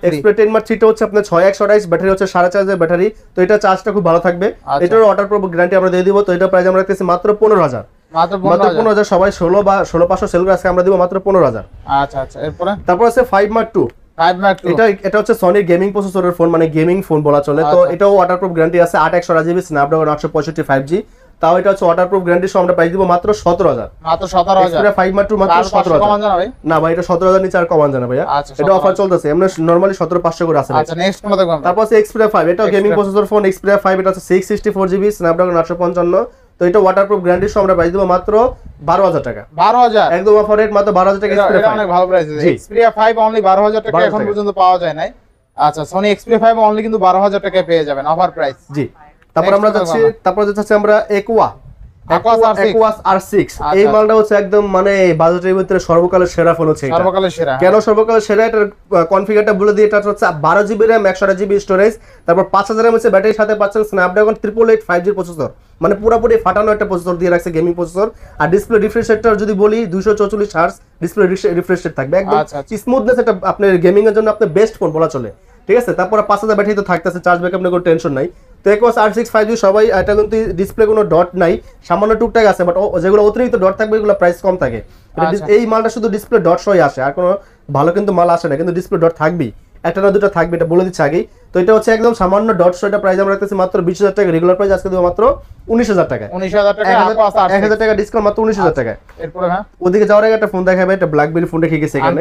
এক্সপ্রে 10 মার্ক 3 টা হচ্ছে আপনার 6128 ব্যাটারি হচ্ছে 4.5 ব্যাটারি তো এটা চার্জটা খুব ভালো থাকবে এটার ওয়াটারপ্রুফ গ্যারান্টি আমরা দিয়ে দিব তো এটা প্রাইস আমরা রাখতেছি মাত্র 15000 মাত্র 15000 সবাই 16 বা 16500 সেল করে আজকে আমরা দিব মাত্র 15000 আচ্ছা আচ্ছা এরপরে তারপর আছে 5 মার্ক 2 এটা হচ্ছে সনির গেমিং প্রসেসরের ফোন মানে গেমিং ফোন বলা চলে তো এটাও ওয়াটারপ্রুফ গ্যারান্টি আছে 8/128GB স্ন্যাপড্রাগন 865 5G তাও এটা হচ্ছে ওয়াটারপ্রুফ গ্যারান্টি সহ আমরা প্রাইস দিব মাত্র 17000 মাত্র 17000 এটা 5 মাত্র 17000 কমান জানা ভাই না ভাই এটা 17000 নিচে আর কমান জানা ভাইয়া এটা অফার চলতেছে আমরা নরমালি 17500 করে আছে আচ্ছা নেক্সট কোন দেখব আমরা তারপর আছে Xperia 5 এটা গেমিং প্রসেসর ফোন Xperia 5 এটা হচ্ছে 664GB স্ন্যাপড্রাগন 855 তো এটা ওয়াটারপ্রুফ গ্যারান্টি সহ আমরা প্রাইস দিব মাত্র 12000 টাকা 12000 একদম অফার রেট মাত্র 12000 টাকা Xperia 5 এটা অনেক ভালো প্রাইস আছে Xperia 5 অনলি 12000 টাকা এখন পর্যন্ত পাওয়া যায় নাই আচ্ছা Sony Xperia 5 অনলি কিন্তু 12000 টাকায় পেয়ে যাবেন অফার প্রাইস জি তারপর আমরা যাচ্ছি আমরা Aquas R6 এই মালটা হচ্ছে একদম মানে বাজেটের ভিতরে সর্বকালের সেরা ফোন হচ্ছে এটা সর্বকালের সেরা কেন সর্বকালের সেরা এটার কনফিগারটা বলে দিই এটা হচ্ছে 12GB RAM 128GB স্টোরেজ তারপর 5000 mAh ব্যাটারির সাথে পাচ্ছেন Snapdragon 888 5G প্রসেসর মানে পুরোপুরি ফাটানো একটা প্রসেসর দিয়ে রাখছে গেমিং প্রসেসর আর ডিসপ্লে রিফ্রেশ রেটটা যদি বলি 244 Hz ডিসপ্লে রিফ্রেশ রেট থাকবে একদম স্মুথনেস এটা আপনার গেমিং এর জন্য আপনার বেস্ট ফোন বলা চলে ঠিক আছে তারপর 5000 ব্যাটারি তো থাকতেছে চার্জ ব্যাকআপ নিয়ে কোনো টেনশন নাই তো Aquos R6 5G সবাই এটা কিন্তু ডিসপ্লে কোনো ডট নাই সামান্য টুকটাক আছে বাট যেগুলো অতিরিক্ত ডট থাকবে এগুলো প্রাইস কম থাকে এই মালটা শুধু ডিসপ্লে ডট সহই আসে আর কোনো ভালো কিন্তু মাল আসে না কিন্তু ডিসপ্লে ডট থাকবেই একটা না দুটো থাকবে এটা বলে দিচ্ছি আগেই তো এটা হচ্ছে একদম সামান্য ডট শো, এটা প্রাইস আমরা রাখতেছি মাত্র 20,000 টাকা, রেগুলার প্রাইস আজকে দেবো মাত্র 19,000 টাকা। 19,000 টাকা, 1,000 টাকা ডিসকাউন্ট, মাত্র 19,000 টাকা। এরপরে হ্যাঁ ওদিকে যাওয়ার আগে একটা ফোন দেখাবে, এটা ব্ল্যাকবেরি ফোন রেখে গেছে এখানে,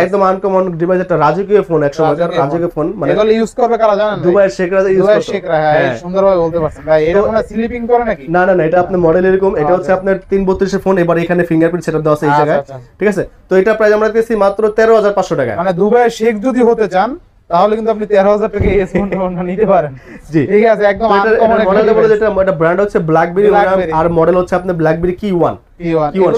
একদম আনকমন ডিভাইস, একটা রাজকীয় ফোন, 100 টাকার রাজকীয় ফোন, মানে এগুলো ইউজ করবে কারা জানেন? দুবাইয়ের শেখরা ইউজ দুবাইয়ের করতে। শেখরা, হ্যাঁ সুন্দরভাবে বলতে পারছেন ভাই। এটা কোনো স্লিপিং করে নাকি? না না না, এটা আপনার মডেল এরকম, এটা হচ্ছে আপনার 332 এর ফোন, এবার এখানে ফিঙ্গারপ্রিন্ট সেটআপ দেওয়া আছে এই জায়গায়, ঠিক আছে। তো এটা প্রাইস আমরা দিয়েছি মাত্র 13,500 টাকা। মানে দুবাইয়ের শেখ যদি হতে চান তাহলে কিন্তু আপনি 13,000 টাকা এই স্মার্টফোনটা নিতে পারেন। জি ঠিক আছে, একদম আনকমন একটা মডেল বলে, যেটা এটা ব্র্যান্ড হচ্ছে ব্ল্যাকবেরি, আর মডেল হচ্ছে আপনার ব্ল্যাকবেরি কি1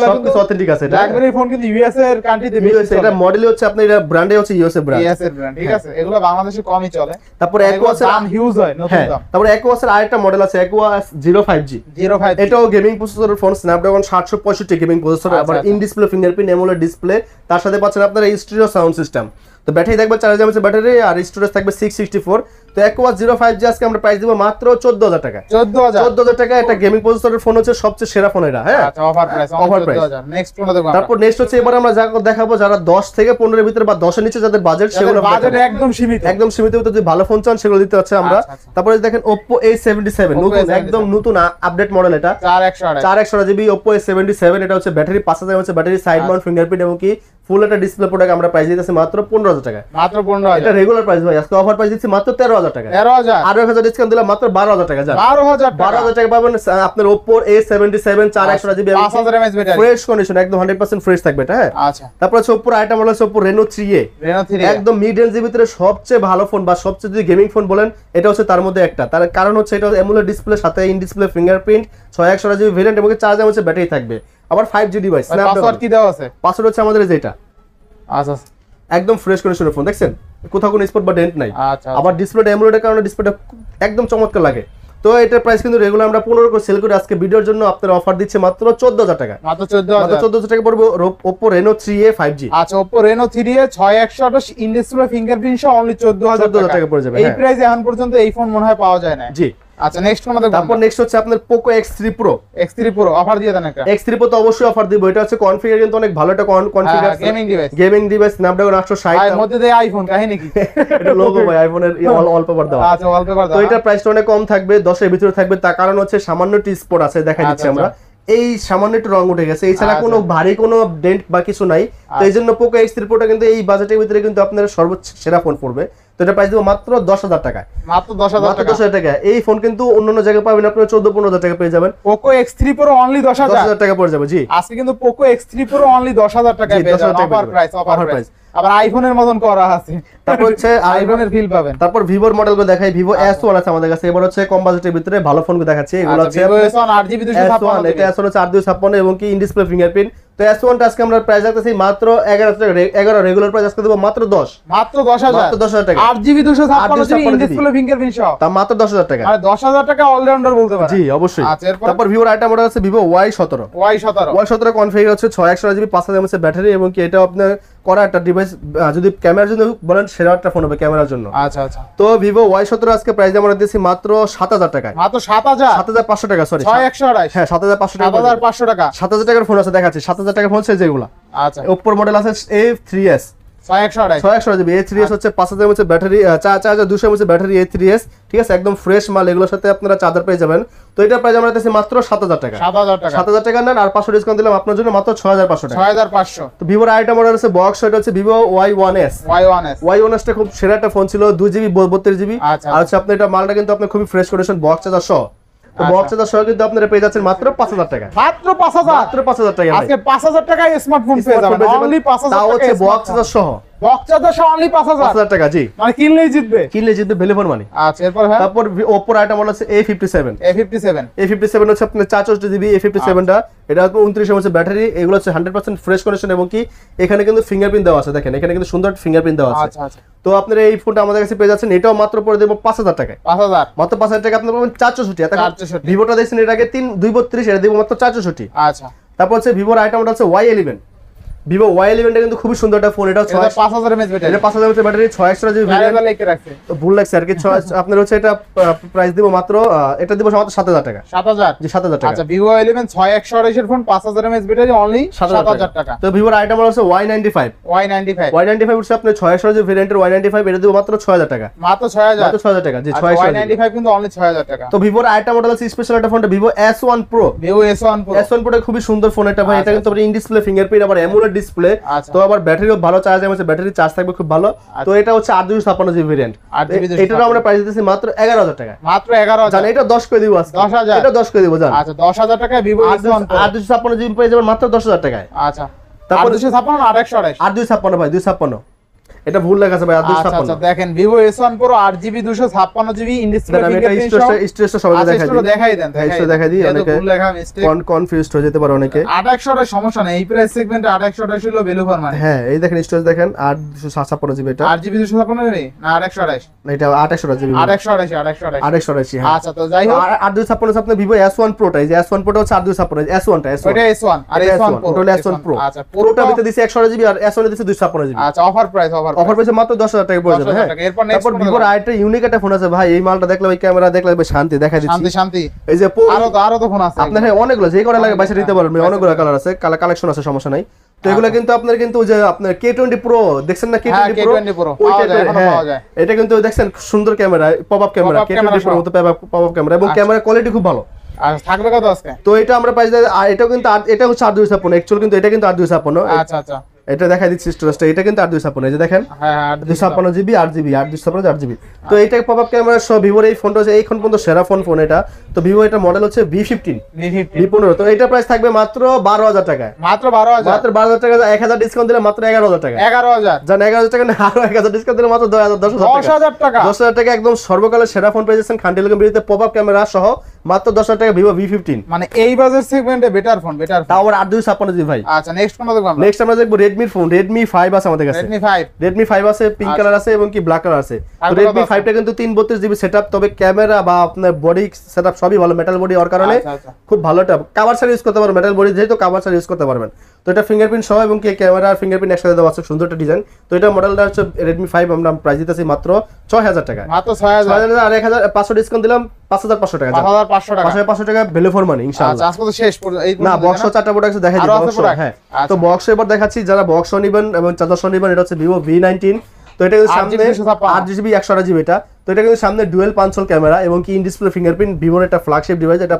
সবকিছু অথেন্টিক আছে। এটা ব্ল্যাকবেরি ফোন কিন্তু ইউএস এর কান্ট্রিতে বেশি চলে, এটা মডেল হচ্ছে আপনার, এটা ব্র্যান্ডে হচ্ছে ইউএসএ ব্র্যান্ড, ইউএস এর ব্র্যান্ড, ঠিক আছে। এগুলো বাংলাদেশে কমই চলে। তারপর অ্যাকুয়াস এর দাম হিউজ হয়, নতুন দাম। তারপর অ্যাকুয়াস এর আরেকটা মডেল আছে, অ্যাকুয়াস 05G, 05, এটাও গেমিং প্রসেসরের ফোন, স্ন্যাপড্রাগন 765 গেমিং প্রসেসর, আবার in display fingerprint AMOLED display, তার সাথে পাচ্ছেন আপনারা স্টিরিও সাউন্ড সিস্টেম। তো ব্যাটারি থাকবে 4000 mAh ব্যাটারি, আর স্টোরেজ থাকবে 664। তো অ্যাকুয়াস 05G আজকে আমরা প্রাইস দিব মাত্র 14,000 টাকা। 14,000 টাকা, এটা গেমিং প্রসেসরের ফোন, হচ্ছে সবচেয়ে সেরা ফোন এটা, হ্যাঁ আচ্ছা, offer price, offer price. Next কোনটা দেখব? তারপর নেক্সট হচ্ছে, এবার আমরা দেখাবো যারা 10 থেকে 15 এর ভিতরে বা 10 এর নিচে যাদের বাজেট, সেগুলো বাজেট একদম সীমিত, একদম সীমিত, যদি ভালো ফোন চান সেগুলো দিতে হচ্ছে আমরা। তারপরে দেখেন Oppo A77, নতুন একদম নতুন আপডেট মডেল, এটা 4128 Oppo A77, এটা হচ্ছে battery 5000 mAh battery, side Mount fingerprint এবং কি ফুল একটা ডিসপ্লে প্রোডাক্ট, আমরা প্রাইস দিতেছি মাত্র 15,000 টাকা। মাত্র 15,000, এটা রেগুলার প্রাইস ভাই, আজকে অফার প্রাইস দিচ্ছি মাত্র 13,000 টাকা। 13,000, আর 1,000 ডিসকাউন্ট দিলাম মাত্র 12,000 টাকা। 12,000 টাকা পাবেন আপনার Oppo A77 4128 5000 mAh battery, fresh condition, একদম 100% ফ্রেশ থাকবে এটা, হ্যাঁ। আচ্ছা, তারপর হচ্ছে Oppo আইটেম মডেল হচ্ছে Oppo Reno 3A, একদম মিড রেঞ্জের ভিতরে সবচেয়ে ভালো ফোন, বা সবচেয়ে যদি গেমিং ফোন বলেন এটা হচ্ছে তার মধ্যে একটা। তার কারণ হচ্ছে এটা অ্যামোলেড ডিসপ্লে, সাথে ইন ডিসপ্লে ফিঙ্গারপ্রিন্ট, 6128 ভেরিয়েন্ট এবং 4000 mAh ব্যাটারি থাকবে, আবার 5G ডিভাইস। পাসওয়ার্ড কি দেওয়া আছে? পাসওয়ার্ড হচ্ছে আমাদের যেটা, আচ্ছা, একদম ফ্রেশ কন্ডিশনের ফোন, দেখছেন কোথাও কোনো স্পট বা ডেন্ট নাই। আচ্ছা, আবার ডিসপ্লেটা অ্যামোলেডের কারণে ডিসপ্লেটা একদম চমৎকার লাগে। তো এটার প্রাইস কিন্তু রেগুলার আমরা 15 করে সেল করি, আজকে ভিডিওর জন্য আপনারা অফার দিচ্ছে মাত্র 14,000 টাকা। মাত্র 14,000 টাকা পড়বে Oppo Reno 3A 5G। আচ্ছা, Oppo Reno 3A 6128 in display fingerprint সহ অনলি 14,000 টাকা পড়ে যাবে। এই প্রাইসে এখন পর্যন্ত এই ফোন মনে হয় পাওয়া যায় না। জি, আচ্ছা, নেক্সট কোনটা দেখব? তারপর নেক্সট হচ্ছে আপনার Poco X3 Pro। X3 Pro offer দিয়ে দেন একটা। X3 Pro তো অবশ্যই অফার দিব, এটা হচ্ছে কনফিগার কিন্তু অনেক ভালো একটা কনফিগার, গেমিং ডিভাইস স্ন্যাপড্রাগন 860, এর মধ্যে দিয়ে আইফোন কাহিনী কি? এটা লোগো ভাই আইফোনের ওয়ালপেপার দেওয়া। আচ্ছা, ওয়ালপেপার তো দাও। এটার প্রাইসটা অনেক কম থাকবে, 10 এর ভিতরে থাকবে, তার কারণ হচ্ছে সামান্য একটু স্পট আছে, দেখাই দিচ্ছি আমরা। এই সামান্য একটু রং উঠে গেছে, এছাড়া কোনো ভারী কোনো ডেন্ট বা কিছু নাই। তো এই জন্য Poco X3 Pro টা কিন্তু এই বাজেটের ভিতরে কিন্তু আপনার সর্বোচ্চ সেরা ফোন পড়বে। তো এটা প্রাইস দিব মাত্র 10,000 টাকা। মাত্র 10,000 টাকা। এই ফোন কিন্তু অন্যান্য জায়গায় পাবেন আপনারা 14-15,000 টাকা পেয়ে যাবেন। Poco X3 Pro অনলি 10,000 টাকা পড়ে যাবে। জি, আজকে কিন্তু Poco X3 Pro অনলি 10,000 টাকা পেয়ে যাবেন, অফার প্রাইস। আবার আইফোনের মতন করা আছে, তারপর হচ্ছে আইফোনের ফিল পাবেন। তারপর Vivo মডেলগুলো দেখাই, Vivo S1 আছে আমাদের কাছে, এবার হচ্ছে কম বাজেটের ভিতরে ভালো ফোনগুলো দেখাচ্ছি। এগুলো হচ্ছে Vivo S1 8GB 256, এটা S1 হচ্ছে 8/256 এবং কি ইন ডিসপ্লে ফিঙ্গারপ্রিন্ট। তো S1 টা আজকে আমরা প্রাইস রাখতেছি মাত্র 11 টাকা, 11 রেগুলার প্রাইস আজকে দেব মাত্র 10, মাত্র 10,000 টাকা, 8GB 256 ইন ডিসপ্লে ফিঙ্গারপ্রিন্ট সহ, তা মাত্র 10,000 টাকা। মানে 10,000 টাকা অলরাউন্ডার বলতে পারেন। জি, অবশ্যই। আচ্ছা, তারপর Vivo আইটেম মডেল আছে Vivo Y17 কনফিগার হচ্ছে 6128GB 5000 mAh ব্যাটারি এবং কি এটা আপনার করা একটা ডিভাইস, যদি ক্যামেরার জন্য বলেন সেরা একটা ফোন হবে ক্যামেরার জন্য। আচ্ছা আচ্ছা, তো Vivo Y17 আজকে প্রাইস আমরা দিয়েছি মাত্র 7,000 টাকা, মাত্র 7,500 টাকা, সরি 6128, হ্যাঁ 7,500 টাকা, 7,500 টাকা, 7,000 টাকার ফোন আছে দেখাচ্ছি, 7,000 টাকার ফোন আছে যেগুলো। আচ্ছা, Oppo মডেল আছে A3s 6128GB A3s হচ্ছে 5000 mAh battery, 4200 mAh battery A3s, ঠিক আছে, একদম ফ্রেশ মাল, এগুলোর সাথে আপনারা চার্জার পেয়ে যাবেন। তো এটা প্রাইস আমরা দিতেছি মাত্র 7,000 টাকা। 7,000 টাকা নেন, আর 500 ডিসকাউন্ট দিলাম আপনার জন্য মাত্র 6,500 টাকা। 6,500। তো Vivo আইটেম মডেল আছে বক্স, এটা হচ্ছে Vivo Y1s টা খুব সেরা একটা ফোন ছিল, 2GB 32GB, আর হচ্ছে আপনি এটা মালটা কিন্তু আপনি খুবই ফ্রেশ কন্ডিশন, বক্স চার্জার সহ। তো বক্স চার্জার সহ কিন্তু আপনারা পেয়ে যাচ্ছেন মাত্র 5,000 টাকা, মাত্র 5,000 টাকা। আজকে 5,000 টাকায় স্মার্টফোন পেয়ে যাবেন, অনলি 5,000 টাকা, হচ্ছে বক্স চার্জার সহ, বক্স চার্জার সহ অনলি 5,000 টাকা। জি, মানে কিনলেই জিতবে ভ্যালু ফর মানি। আচ্ছা, এরপর হ্যাঁ, তারপর Oppo আইটেম মডেল আছে A57 হচ্ছে আপনার 64GB A57 টা, এটা আপনার 29 mAh ব্যাটারি, এগুলো হচ্ছে 100% ফ্রেশ কন্ডিশন এবং কি এখানে কিন্তু ফিঙ্গারপ্রিন্ট দেওয়া আছে, দেখেন এখানে কিন্তু সুন্দর ফিঙ্গারপ্রিন্ট দেওয়া আছে। আচ্ছা আচ্ছা, তো আপনারা এই ফোনটা আমাদের কাছে পেয়ে যাচ্ছেন, এটাও মাত্র পড়ে দেব 5,000 টাকায়, 5,000 মাত্র 5,000 টাকা আপনারা পাবেন 464। ভিভোটা দেখছেন এর আগে 232, এটা দেব মাত্র 464। আচ্ছা, তারপর হচ্ছে Vivo আইটেম মডেল আছে Y11 ভিভো Y11 টা কিন্তু খুবই সুন্দর একটা ফোন, এটা 5000 mAh ব্যাটারি, এটা 5000 mAh ব্যাটারি 6 জিবি ভেরিয়েন্ট লিখে রাখছে, ভুল লাগছে আর কি। আপনার হচ্ছে এটা প্রাইস দিব মাত্র এটা দিব মাত্র 7000 টাকা। 7000 জি 7000 টাকা। আচ্ছা Vivo Y11 6128 এর ফোন 5000 mAh ব্যাটারি অনলি 7000 টাকা। তো ভিভোর আইটেম হচ্ছে Y95 Y95 হচ্ছে আপনার 6 জিবি ভেরিয়েন্টের Y95, এটা দিব মাত্র 6000 টাকা। মাত্র 6000 টাকা। জি 6 Y95 কিন্তু অনলি 6000 টাকা। তো ভিভোর আইটেম মডেল আছে স্পেশাল একটা ফোনটা Vivo S1 Pro। Vivo S1 Pro টা খুবই সুন্দর ফোন এটা ভাই, এটা কিন্তু ইন ডিসপ্লে ফিঙ্গারপ্রিন্ট আবার অ্যামোলেড ডিসপ্লে, তো আবার ব্যাটারিও ভালো চার্জ আছে, ব্যাটারি চার্জ থাকবে খুব ভালো। তো এটা হচ্ছে 8GB জিবি ভেরিয়েন্ট, এটার আমরা প্রাইস দিতেছি মাত্র 11000 টাকা। মাত্র 11000 জান এটা 10 করে দিব আজকে, 10000 এটা 10 করে দিব জান। আচ্ছা 10000 টাকা Vivo S1 Pro 856 জিবি পেয়ে যাবেন মাত্র 10000 টাকায়। আচ্ছা তারপর 256 828 826 ভাই 256, এটা ভুল লেখা আছে ভাই 826। আচ্ছা দেখেন Vivo S1 Pro 8GB 256GB in display fingerprint স্ট্রেসটা সবাই দেখাই দিই, দেখাই দিই, অনেকে ভুল লেখা মিস্টেক কনফিউজড হয়ে যেতে পারে অনেকে। 828 এর সমস্যা নেই, এই প্রাইস সেগমেন্টে 828 হলো ভ্যালু ফর মানি। হ্যাঁ এই দেখেন স্টোরেজ দেখেন 856 জিবি, এটা 8GB 256 নেই না 828, এটা 828 জিবি 828 হ্যাঁ। আচ্ছা তো যাই হোক 856 আপনার Vivo S1 Pro টা, এই যে S1 Pro টা হচ্ছে 856, S1 টা ওটা S1 আর S1 Pro ওটা S1 Pro। আচ্ছা পুরোটা ভিতরে দিছি 128 জিবি আর S1 এ দিছি 256 জিবি। আচ্ছা অফার প্রাইস মাত্র 10000 টাকা পড়ে যাবে। হ্যাঁ তারপর ভিভোর আরেকটা ইউনিক একটা ফোন আছে ভাই, এই মালটা দেখলে ভাই ক্যামেরা দেখলে ভাই শান্তি দেখা দিচ্ছি, শান্তি এই যে আরো তো ফোন আছে আপনার, হ্যাঁ অনেকগুলো যে করে লাগে বাইসা নিতে পারবেন, অনেকগুলো কালার আছে, কালেকশন আছে, সমস্যা নাই। তো এগুলো কিন্তু আপনার কিন্তু ওই যে আপনার K20 Pro দেখছেন না, K20 Pro ওইটা পাওয়া যায়, এটা কিন্তু দেখছেন সুন্দর camera, popup camera, K20 Pro মতো পপআপ ক্যামেরা এবং ক্যামেরা কোয়ালিটি খুব ভালো। আর থাকবে কত আজকে? তো এটা আমরা প্রাইস এটাও কিন্তু এটা হচ্ছে 826, অ্যাকচুয়ালি কিন্তু এটা কিন্তু 826। আচ্ছা এটা দেখাই দিচ্ছি স্টোরেজটা, এটা কিন্তু 826, এই যে দেখেন 256 জিবি 8GB 8GB। তো এটা পপআপ ক্যামেরা সহ ভিভোর এই ফোনটা হচ্ছে এখন পর্যন্ত সেরা ফোন এটা। তো ভিভো এটা মডেল হচ্ছে V15 V15। তো এটা প্রাইস থাকবে মাত্র 12000 টাকায়, মাত্র 12000 টাকা, 1000 ডিসকাউন্ট দিলে মাত্র 11000 টাকা। 11000 জান 11000 টাকা না, আরো 1000 ডিসকাউন্ট দিলে মাত্র 10000 টাকা। 10000 টাকা একদম সর্বকালের সেরা ফোন পেয়ে যাচ্ছেন খান টেলিকম বিডিতে পপআপ ক্যামেরা সহ মাত্র 10000 টাকা ভিভো V15, মানে এই বাজার সেগমেন্টে বেটার ফোন তাও আবার 826 জিবি ভাই। আচ্ছা নেক্সট কোন দেখব আমরা? নেক্সট আমরা দেখব Redmi ফোন, Redmi 5 আছে আমাদের কাছে, Redmi 5 আছে, পিঙ্ক কালার আছে এবং কি ব্ল্যাক কালার আছে। তো Redmi 5 টা কিন্তু 332 জিবি সেটআপ, তবে ক্যামেরা বা আপনার বডি সেটআপ সবই ভালো, মেটাল বডি হওয়ার কারণে খুব ভালো, এটা কভার সার ইউজ করতে পারবেন, মেটাল বডি যেহেতু কভার সার ইউজ করতে পারবেন। তো এটা ফিঙ্গারপ্রিন্ট সহ এবং কি ক্যামেরা আর ফিঙ্গারপ্রিন্ট একসাথে দেওয়া আছে, সুন্দর একটা ডিজাইন। তো এটা মডেলটা হচ্ছে Redmi 5, আমরা প্রাইস দিতেছি মাত্র 6000 টাকা, মাত্র 6000 আর 1500 ডিসকাউন্ট দিলাম 5500 টাকা, 5500 টাকা ভ্যালু ফর মানি ইনশাআল্লাহ। আচ্ছা আজকে তো শেষ এই না বক্স 4টা প্রোডাক্ট দেখাই দিই বক্স। হ্যাঁ তো বক্স এবার দেখাচ্ছি, যারা বক্স নিবেন এবং চার্জার নিবেন, এটা হচ্ছে Vivo V19। তো এটা কিন্তু সামনে 8GB 128GB, এটা তো এটা কিন্তু সামনে ডুয়াল পাঁচল ক্যামেরা এবং কি ইন ডিসপ্লে ফিঙ্গারপ্রিন্ট, ভিভোর একটা ফ্ল্যাগশিপ ডিভাইস। এটা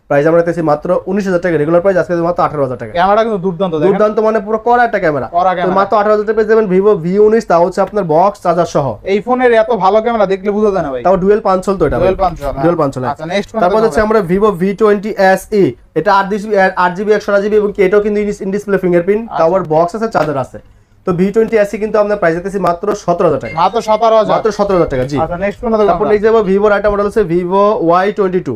প্রাইস আমরা দিতেছি মাত্র 19000 টাকা, রেগুলার প্রাইস আজকে মাত্র 18000 টাকা। ক্যামেরা কিন্তু দুর্দান্ত মানে পুরো কড়া একটা ক্যামেরা, তো মাত্র 18000 টাকা পেয়ে যাবেন Vivo V19, তাও হচ্ছে আপনার বক্স চার্জার সহ। এই ফোনের এত ভালো ক্যামেরা দেখলে বোঝা যায় না ভাই, তাও ডুয়াল পাঁচল, তো এটা ডুয়াল পাঁচল। আচ্ছা নেক্সট তারপর হচ্ছে আমরা Vivo V20 SE, এটা 8GB 128GB এবং কি এটাও কিন্তু ইন ডিসপ্লে ফিঙ্গারপ্রিন্ট, তাও আবার বক্স আছে, চার্জার আছে। তো V20 SE কিন্তু আমরা প্রাইস দিতেছি মাত্র 17000 টাকা, মাত্র 17000 টাকা। জি আচ্ছা নেক্সট কোন দেখব? তারপর নেক্সট যাব ভিভোর আইটেম মডেল আছে Vivo Y22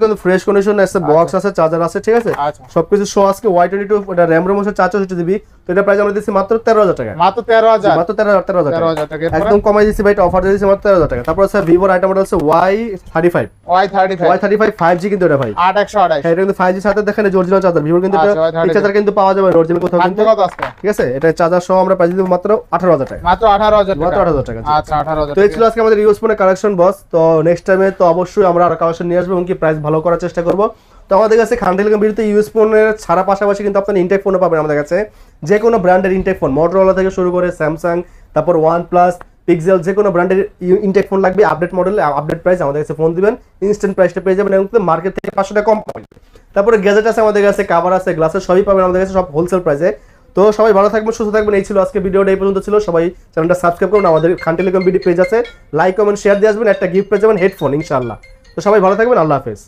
কিন্তু ফ্রেশ কন্ডিশন আছে, বক্স আছে, চার্জার আছে, ঠিক আছে, সবকিছু শো আজকে। Y22 এটা RAM ROM হচ্ছে 464GB। তো এটা প্রাইস আমরা দিতেছি মাত্র 13000 টাকা, মাত্র 13000 টাকা একদম কমাই দিয়েছি ভাই, অফার দিয়েছি মাত্র 13000 টাকা। তারপর আছে ভিভোর আইটেম মডেল আছে Y35 5G, কিন্তু এটা ভাই 8128, এটা কিন্তু 5G সাথে দেখেন অরিজিনাল চার্জার, ভিভোর কিন্তু এটা চার্জার কিন্তু পাওয়া যাবে অরিজিনাল কোথাও কিন্তু, ঠিক আছে। এটা চার্জার সহ আমরা প্রাইস দিব মাত্র 18000 টাকা, মাত্র 18000 টাকা। আচ্ছা 18000। তো এই ছিল আজকে আমাদের ইউএস ফোনের কালেকশন বস। তো নেক্সট টাইমে তো অবশ্যই আমরা আরো কালেকশন নিয়ে আসবো এবং কি প্রাইস ভালো করার চেষ্টা করব। তো আমাদের কাছে খান টেলিকম বিডিতে ইউএস ফোনের ছাড়া পাশাপাশি কিন্তু আপনারা ইনটেক ফোনও পাবেন আমাদের কাছে, যে কোনো ব্র্যান্ডের ইনটেক ফোন, মোটরোলা থেকে শুরু করে স্যামসাং, তারপর OnePlus, পিক্সেল, যে কোনো ব্র্যান্ডের ইনটেক ফোন লাগবে, আপডেট মডেল, আপডেট প্রাইস আমাদের কাছে ফোন দিবেন, ইনস্ট্যান্ট প্রাইসটা পেয়ে যাবেন এবং মার্কেট থেকে 500 টাকা কম পাবেন। তারপরে গ্যাজেট আছে আমাদের কাছে, কভার আছে, গ্লাসের সবই পাবেন আমাদের কাছে, সব হোলসেল প্রাইসে। তো সবাই ভালো থাকবেন, সুস্থ থাকবেন। এই ছিল আজকে ভিডিওটা, এই পর্যন্ত ছিল। সবাই চ্যানেলটা সাবস্ক্রাইব করুন, আমাদের খান টেলিকম বিডি পেজ আছে, লাইক কমেন্ট শেয়ার দিয়ে আসবেন, একটা গিফট পেয়ে যাবেন, হেডফোন ইনশাআল্লাহ। তো সবাই ভালো থাকবেন, আল্লাহ হাফেজ।